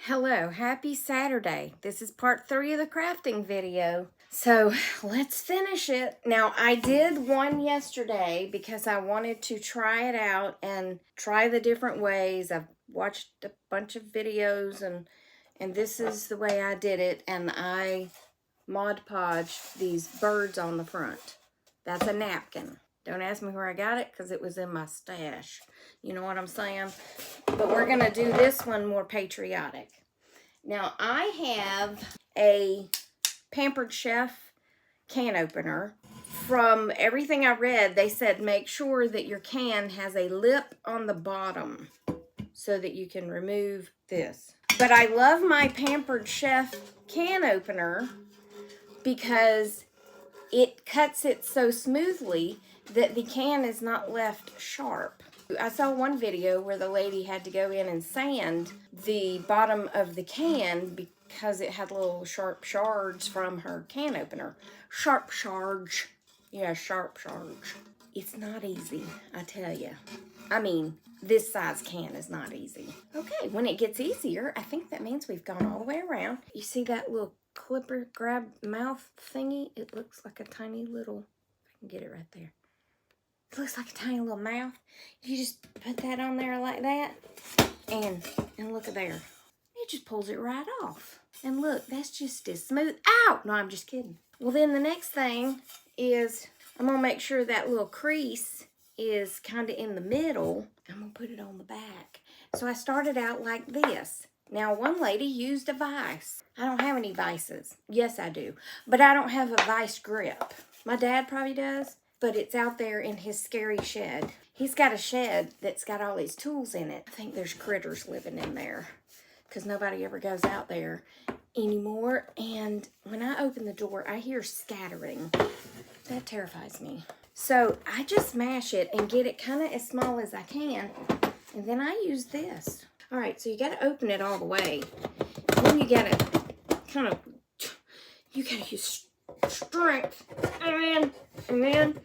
Hello, happy Saturday. This is part 3 of the crafting video. So let's finish it. Now I did one yesterday because I wanted to try it out and try the different ways. I've watched a bunch of videos and this is the way I did it, and I Mod Podged these birds on the front. That's a napkin. Don't ask me where I got it because it was in my stash. You know what I'm saying? But we're going to do this one more patriotic. Now, I have a Pampered Chef can opener. From everything I read, they said make sure that your can has a lip on the bottom so that you can remove this. But I love my Pampered Chef can opener because it cuts it so smoothly that the can is not left sharp. I saw one video where the lady had to go in and sand the bottom of the can because it had little sharp shards from her can opener. Sharp shards. Yeah, sharp shards. It's not easy, I tell you. I mean, this size can is not easy. Okay, when it gets easier, I think that means we've gone all the way around. You see that little clipper grab mouth thingy? It looks like a tiny little, if I can get it right there. It looks like a tiny little mouth. You just put that on there like that, and look at there. It just pulls it right off. And look, that's just as smooth. Ow! No, I'm just kidding. Well, then the next thing is I'm going to make sure that little crease is kind of in the middle. I'm going to put it on the back. So I started out like this. Now, one lady used a vise. I don't have any vices. Yes, I do. But I don't have a vice grip. My dad probably does, but it's out there in his scary shed. He's got a shed that's got all these tools in it. I think there's critters living in there because nobody ever goes out there anymore. And when I open the door, I hear scattering. That terrifies me. So I just mash it and get it kind of as small as I can. And then I use this. All right, so you got to open it all the way. And then you got to you got to use strength. And then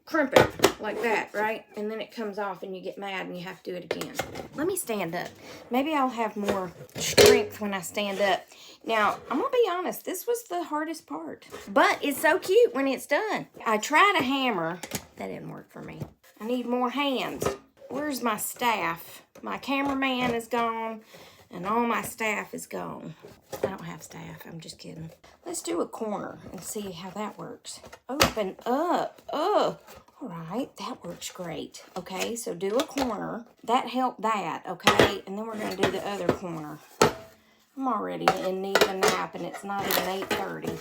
crimp it like that, right? And then it comes off and you get mad and you have to do it again. Let me stand up. Maybe I'll have more strength when I stand up. Now, I'm going to be honest. This was the hardest part. But it's so cute when it's done. I tried a hammer. That didn't work for me. I need more hands. Where's my staff? My cameraman is gone. And all my staff is gone. I don't have staff. I'm just kidding. Let's do a corner and see how that works. Open up. Oh, all right. That works great. Okay, so do a corner. That helped that, okay? And then we're going to do the other corner. I'm already in need of a nap, and it's not even 8:30.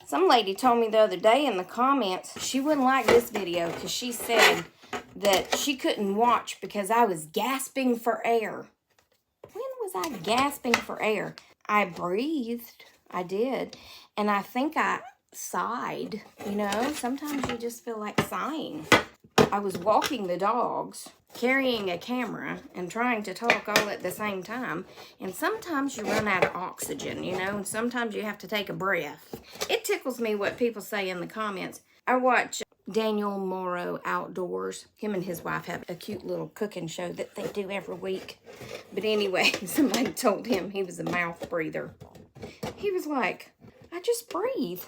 Some lady told me the other day in the comments she wouldn't like this video because she said that she couldn't watch because I was gasping for air. When was I gasping for air? I breathed. I did. And I think I sighed. You know, sometimes you just feel like sighing. I was walking the dogs, carrying a camera, and trying to talk all at the same time. And sometimes you run out of oxygen, you know, and sometimes you have to take a breath. It tickles me what people say in the comments. I watch Daniel Morrow Outdoors. Him and his wife have a cute little cooking show that they do every week. But anyway, somebody told him he was a mouth breather. He was like, I just breathe.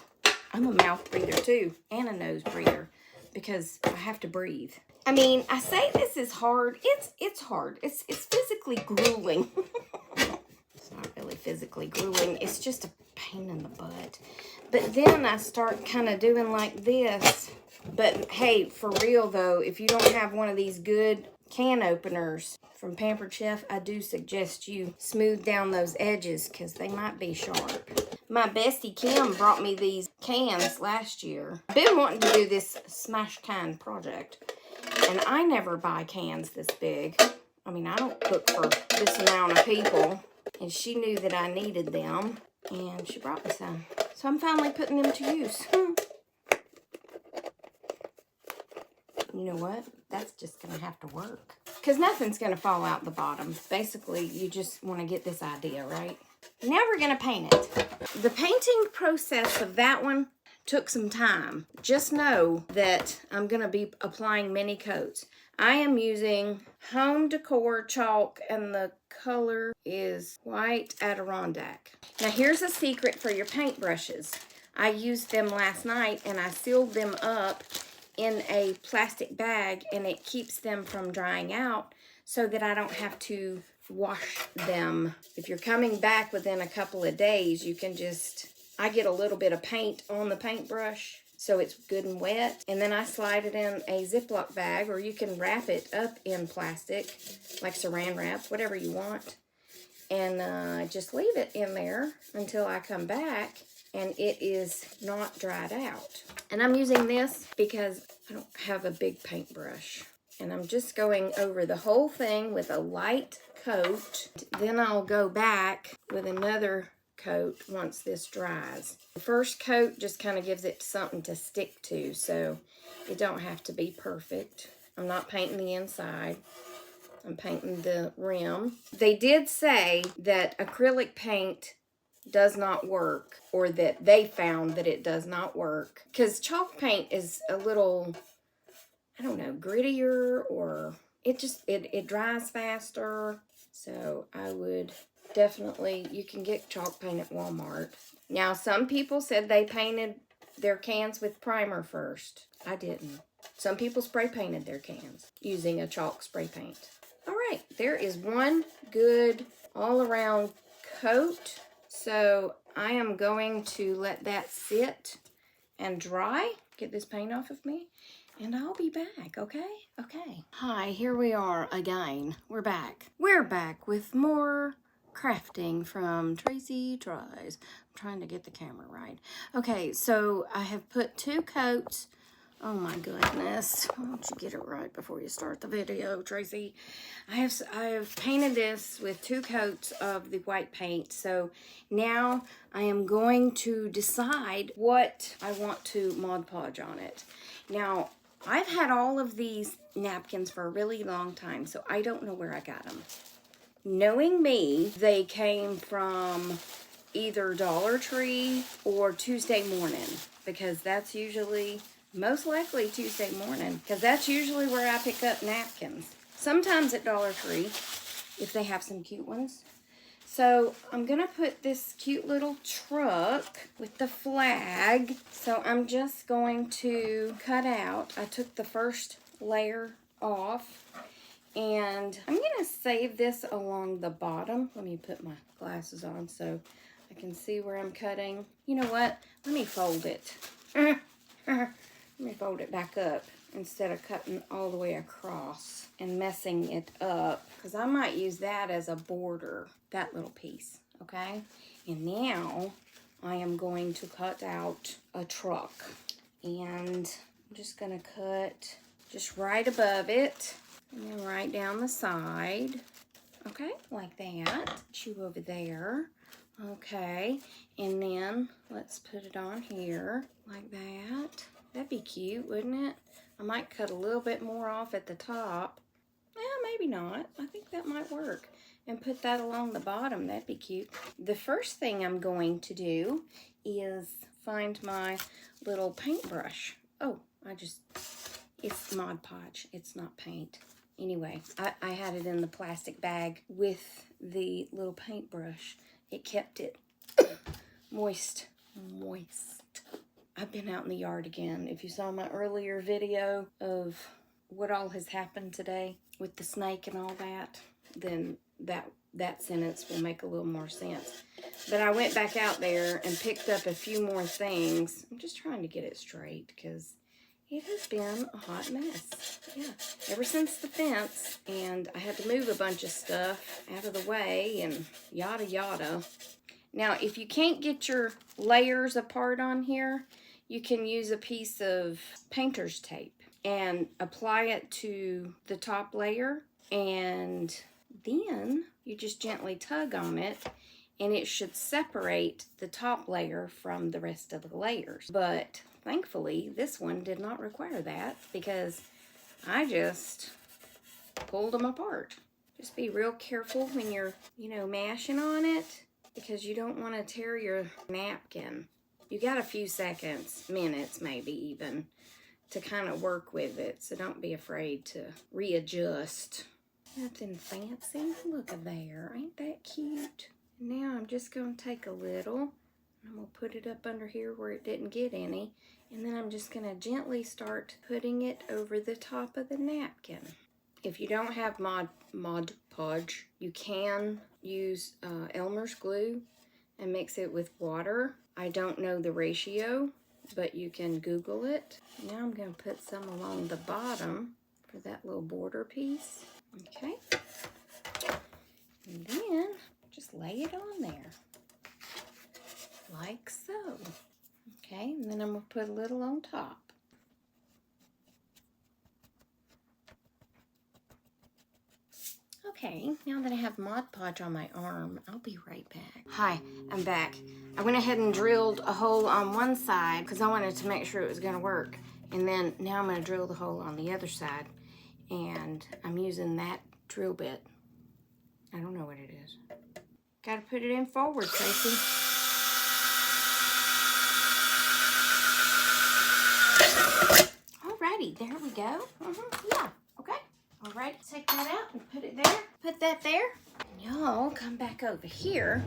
I'm a mouth breather too, and a nose breather, because I have to breathe. I mean, I say this is hard. It's hard. It's physically grueling. It's not really physically grueling. It's just a pain in the butt. But then I start kind of doing like this. But hey, for real though, if you don't have one of these good can openers from Pampered Chef, I do suggest you smooth down those edges because they might be sharp. My bestie Kim brought me these cans last year. I've been wanting to do this smash can project, and I never buy cans this big. I mean, I don't cook for this amount of people, and she knew that I needed them, and she brought me some. So I'm finally putting them to use. You know what? That's just going to have to work. Because nothing's going to fall out the bottom. Basically, you just want to get this idea, right? Now we're going to paint it. The painting process of that one took some time. Just know that I'm going to be applying many coats. I am using Home Decor chalk, and the color is White Adirondack. Now here's a secret for your paintbrushes. I used them last night and I sealed them up in a plastic bag, and it keeps them from drying out so that I don't have to wash them. If you're coming back within a couple of days, you can just, I get a little bit of paint on the paintbrush so it's good and wet, and then I slide it in a Ziploc bag, or you can wrap it up in plastic, like saran wrap, whatever you want, and just leave it in there until I come back and it is not dried out. And I'm using this because I don't have a big paintbrush. And I'm just going over the whole thing with a light coat. Then I'll go back with another coat once this dries. The first coat just kind of gives it something to stick to, so it don't have to be perfect. I'm not painting the inside. I'm painting the rim. They did say that acrylic paint does not work, or that they found that it does not work, because chalk paint is a little, I don't know, grittier, or it dries faster. So I would definitely, you can get chalk paint at Walmart. Now, some people said they painted their cans with primer first. I didn't. Some people spray painted their cans using a chalk spray paint. All right, there is one good all around coat. So I am going to let that sit and dry, get this paint off of me, and I'll be back, okay? Okay. Hi, here we are again. We're back. We're back with more crafting from Tracy Tries. I'm trying to get the camera right. Okay, so I have put 2 coats. Oh my goodness. Why don't you get it right before you start the video, Tracy? I have painted this with 2 coats of the white paint. So now I am going to decide what I want to Mod Podge on it. Now, I've had all of these napkins for a really long time, so I don't know where I got them. Knowing me, they came from either Dollar Tree or Tuesday Morning, because that's usually, most likely Tuesday Morning, because that's usually where I pick up napkins. Sometimes at Dollar Tree, if they have some cute ones. So I'm going to put this cute little truck with the flag. So I'm just going to cut out. I took the first layer off. And I'm going to save this along the bottom. Let me put my glasses on so I can see where I'm cutting. You know what? Let me fold it. Let me fold it back up instead of cutting all the way across and messing it up, because I might use that as a border, that little piece, okay? And now I am going to cut out a truck, and I'm just going to cut just right above it and then right down the side, okay, like that. Chew over there, okay, and then let's put it on here like that. That'd be cute, wouldn't it? I might cut a little bit more off at the top. Well, maybe not. I think that might work. And put that along the bottom. That'd be cute. The first thing I'm going to do is find my little paintbrush. Oh, it's Mod Podge. It's not paint. Anyway, I had it in the plastic bag with the little paintbrush. It kept it moist. I've been out in the yard again. If you saw my earlier video of what all has happened today with the snake and all that, then that sentence will make a little more sense. But I went back out there and picked up a few more things. I'm just trying to get it straight because it has been a hot mess. Yeah, ever since the fence, and I had to move a bunch of stuff out of the way and yada yada. Now, if you can't get your layers apart on here, you can use a piece of painter's tape and apply it to the top layer, and then you just gently tug on it and it should separate the top layer from the rest of the layers. But thankfully, this one did not require that because I just pulled them apart. Just be real careful when you're, mashing on it, because you don't want to tear your napkin. You got a few seconds, minutes maybe even, to kind of work with it, so don't be afraid to readjust. Nothing fancy. Look at there. Ain't that cute? Now I'm just going to take a little, I'm going to put it up under here where it didn't get any, and then I'm just going to gently start putting it over the top of the napkin. If you don't have Mod Podge, you can use Elmer's glue and mix it with water. I don't know the ratio, but you can Google it. Now I'm going to put some along the bottom for that little border piece. Okay. And then just lay it on there. Like so. Okay, and then I'm going to put a little on top. Okay, now that I have Mod Podge on my arm, I'll be right back. Hi, I'm back. I went ahead and drilled a hole on one side because I wanted to make sure it was going to work. And then now I'm going to drill the hole on the other side. And I'm using that drill bit. I don't know what it is. Got to put it in forward, Tracy. Alrighty, there we go. Yeah, okay. All right, take that out and put it there. Put that there. Y'all come back over here.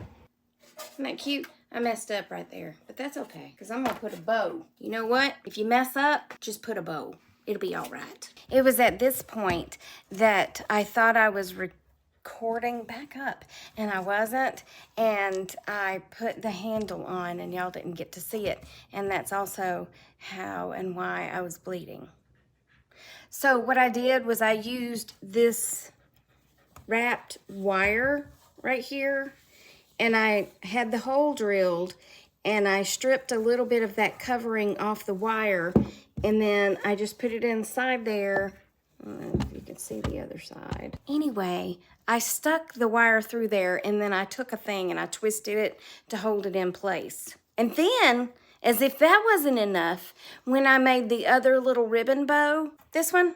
Isn't that cute? I messed up right there, but that's okay, because I'm going to put a bow. You know what? If you mess up, just put a bow. It'll be all right. It was at this point that I thought I was recording back up, and I wasn't, and I put the handle on, and y'all didn't get to see it, and that's also how and why I was bleeding. So what I did was I used this wrapped wire right here, and I had the hole drilled, and I stripped a little bit of that covering off the wire, and then I just put it inside there. I don't know if you can see the other side. Anyway, I stuck the wire through there, and then I took a thing and I twisted it to hold it in place. And then, as if that wasn't enough, when I made the other little ribbon bow, this one,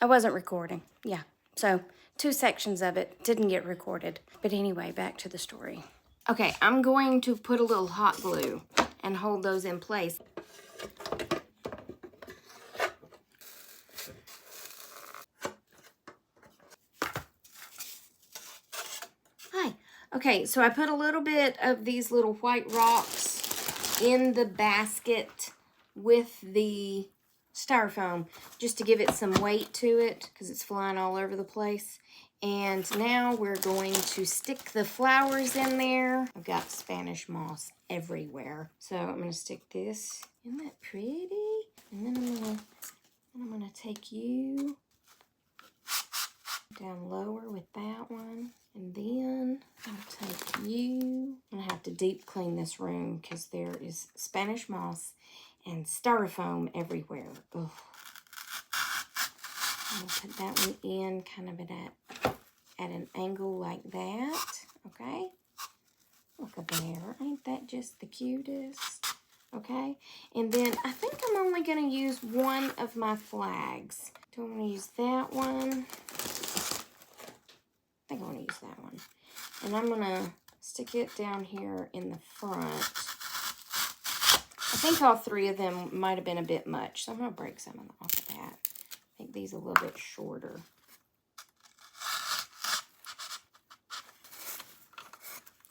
I wasn't recording. Yeah, so 2 sections of it didn't get recorded. But anyway, back to the story. Okay, I'm going to put a little hot glue and hold those in place. Hi. Okay, so I put a little bit of these little white rocks in the basket with the styrofoam just to give it some weight to it because it's flying all over the place. And now we're going to stick the flowers in there. I've got Spanish moss everywhere. So I'm going to stick this. Isn't that pretty? And then I'm gonna take you down lower with that one. And then I'll take you. I'm gonna have to deep clean this room because there is Spanish moss and styrofoam everywhere. Ugh. I'm gonna put that one in kind of at an angle like that. Okay. Look at there. Ain't that just the cutest? Okay. And then I think I'm only gonna use one of my flags. Do I want to use that one? I think I want to use that one. And I'm gonna stick it down here in the front. I think all 3 of them might have been a bit much, so I'm gonna break some off of that. I think these are a little bit shorter.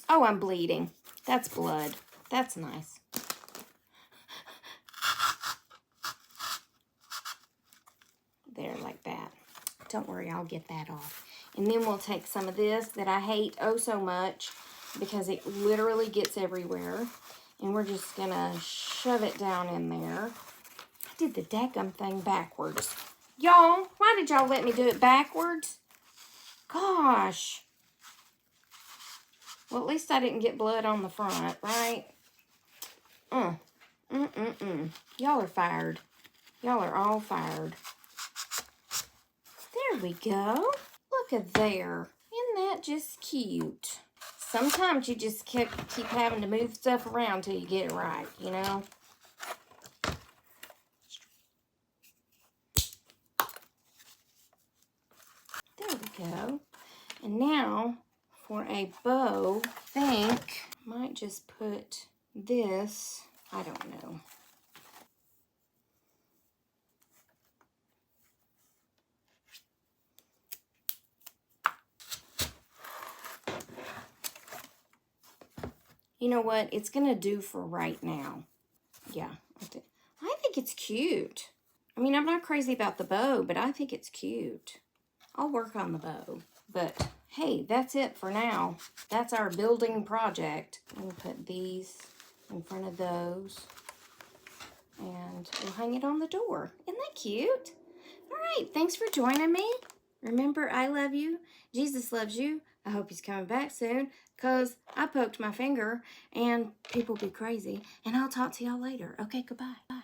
Oh, I'm bleeding. That's blood. That's nice. There, like that. Don't worry, I'll get that off. And then we'll take some of this that I hate oh so much because it literally gets everywhere. And we're just gonna shove it down in there. I did the daggum thing backwards. Y'all, why did y'all let me do it backwards? Gosh. Well, at least I didn't get blood on the front, right? Y'all are fired. Y'all are all fired. There we go. Look at there. Isn't that just cute? Sometimes you just keep having to move stuff around till you get it right, you know? There we go. And now, for a bow, I think I might just put this, I don't know. you know what? It's going to do for right now. Yeah, I think it's cute. I mean, I'm not crazy about the bow, but I think it's cute. I'll work on the bow. But, hey, that's it for now. That's our building project. We'll put these in front of those. And we'll hang it on the door. Isn't that cute? All right, thanks for joining me. Remember, I love you. Jesus loves you. I hope he's coming back soon because I poked my finger and people be crazy. And I'll talk to y'all later. Okay, goodbye. Bye.